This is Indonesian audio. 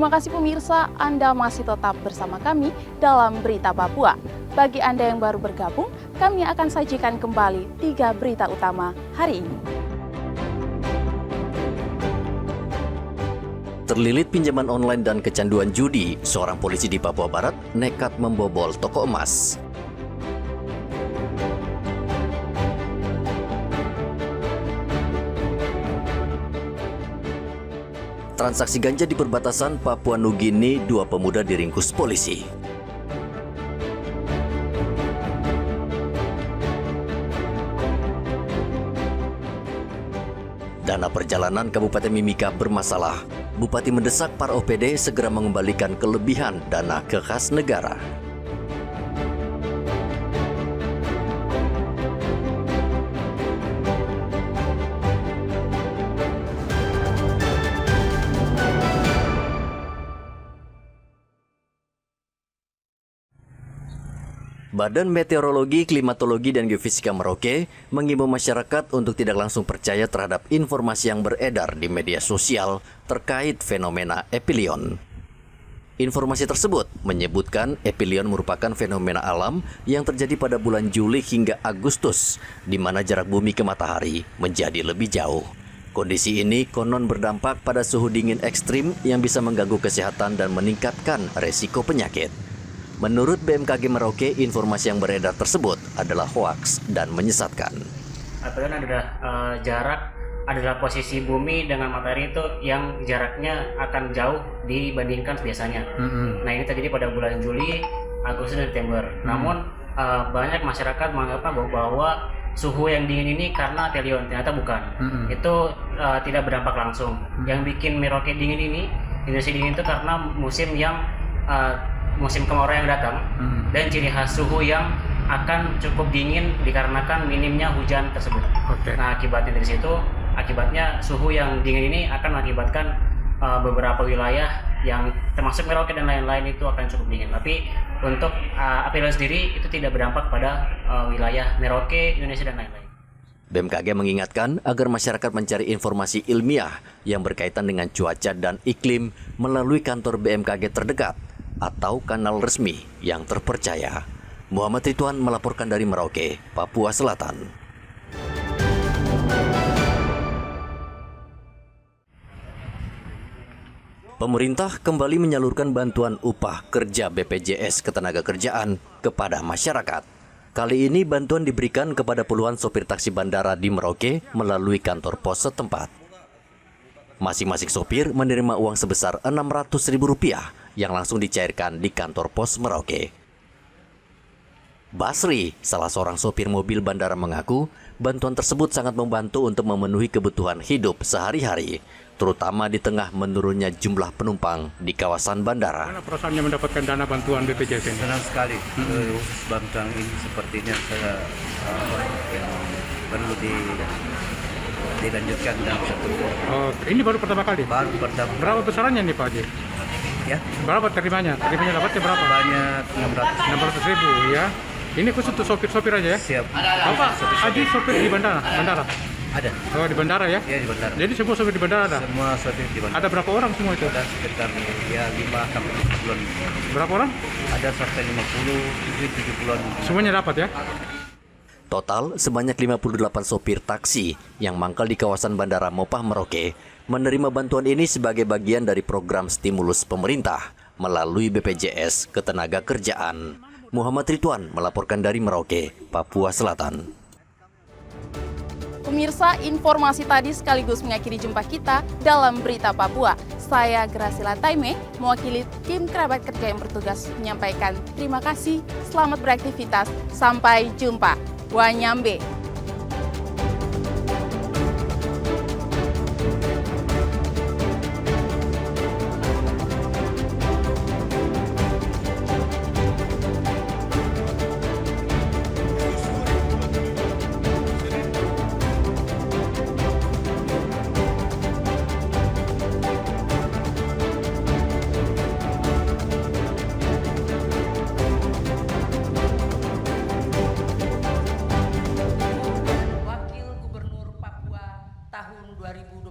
Terima kasih pemirsa, Anda masih tetap bersama kami dalam Berita Papua. Bagi Anda yang baru bergabung, kami akan sajikan kembali 3 berita utama hari ini. Terlilit pinjaman online dan kecanduan judi, seorang polisi di Papua Barat nekat membobol toko emas. Transaksi ganja di perbatasan Papua Nugini, 2 pemuda diringkus polisi. Dana perjalanan Kabupaten Mimika bermasalah. Bupati mendesak para OPD segera mengembalikan kelebihan dana ke kas negara. Badan Meteorologi, Klimatologi, dan Geofisika Merauke mengimbau masyarakat untuk tidak langsung percaya terhadap informasi yang beredar di media sosial terkait fenomena epilion. Informasi tersebut menyebutkan epilion merupakan fenomena alam yang terjadi pada bulan Juli hingga Agustus, di mana jarak bumi ke matahari menjadi lebih jauh. Kondisi ini konon berdampak pada suhu dingin ekstrim yang bisa mengganggu kesehatan dan meningkatkan resiko penyakit. Menurut BMKG Merauke, informasi yang beredar tersebut adalah hoaks dan menyesatkan. Epilion adalah adalah posisi bumi dengan matahari itu yang jaraknya akan jauh dibandingkan biasanya. Nah, ini terjadi pada bulan Juli, Agustus, dan September. Namun banyak masyarakat menganggap bahwa suhu yang dingin ini karena epilion, ternyata bukan. Itu tidak berdampak langsung. Yang bikin Merauke dingin ini, Indonesia dingin itu karena musim kemarau yang datang dan ciri khas suhu yang akan cukup dingin dikarenakan minimnya hujan tersebut. Nah, akibatnya suhu yang dingin ini akan mengakibatkan beberapa wilayah yang termasuk Merauke dan lain-lain itu akan cukup dingin. Tapi untuk epilion sendiri itu tidak berdampak pada wilayah Merauke, Indonesia, dan lain-lain. BMKG mengingatkan agar masyarakat mencari informasi ilmiah yang berkaitan dengan cuaca dan iklim melalui kantor BMKG terdekat atau kanal resmi yang terpercaya. Muhammad Ridwan melaporkan dari Merauke, Papua Selatan. Pemerintah kembali menyalurkan bantuan upah kerja BPJS Ketenagakerjaan kepada masyarakat. Kali ini bantuan diberikan kepada puluhan sopir taksi bandara di Merauke melalui kantor pos setempat. Masing-masing sopir menerima uang sebesar Rp600.000 yang langsung dicairkan di kantor pos Merauke. Basri, salah seorang sopir mobil bandara, mengaku bantuan tersebut sangat membantu untuk memenuhi kebutuhan hidup sehari-hari, terutama di tengah menurunnya jumlah penumpang di kawasan bandara. Mana perasaannya mendapatkan dana bantuan BPJS ini? Senang sekali. Bantuan ini sepertinya saya yang perlu dilanjutkan dan seterusnya. Oh, ini baru pertama kali? Baru pertama. Berapa besarannya nih Pak Haji? Ya. Berapa terimanya? Terimanya dapatnya berapa? Banyak 600.000 ya. Ini khusus untuk sopir-sopir aja ya? Siap. Bapak Haji sopir di bandara? Ada. Oh, di bandara ya? Ya, di bandara. Jadi semua sopir di bandara ada? Semua sopir di bandara. Ada berapa orang semua itu? Ada sekitar 5-10. Berapa orang? Ada sampai 50-70. Semuanya dapat ya? Total sebanyak 58 sopir taksi yang mangkal di kawasan Bandara Mopah Merauke menerima bantuan ini sebagai bagian dari program stimulus pemerintah melalui BPJS Ketenagakerjaan. Muhammad Ridwan melaporkan dari Merauke, Papua Selatan. Pemirsa, informasi tadi sekaligus mengakhiri jumpa kita dalam Berita Papua. Saya Gracila Taime, mewakili tim kerabat kerja yang bertugas menyampaikan terima kasih, selamat beraktivitas, sampai jumpa. Wanyambe. Wakil Gubernur Papua tahun 2020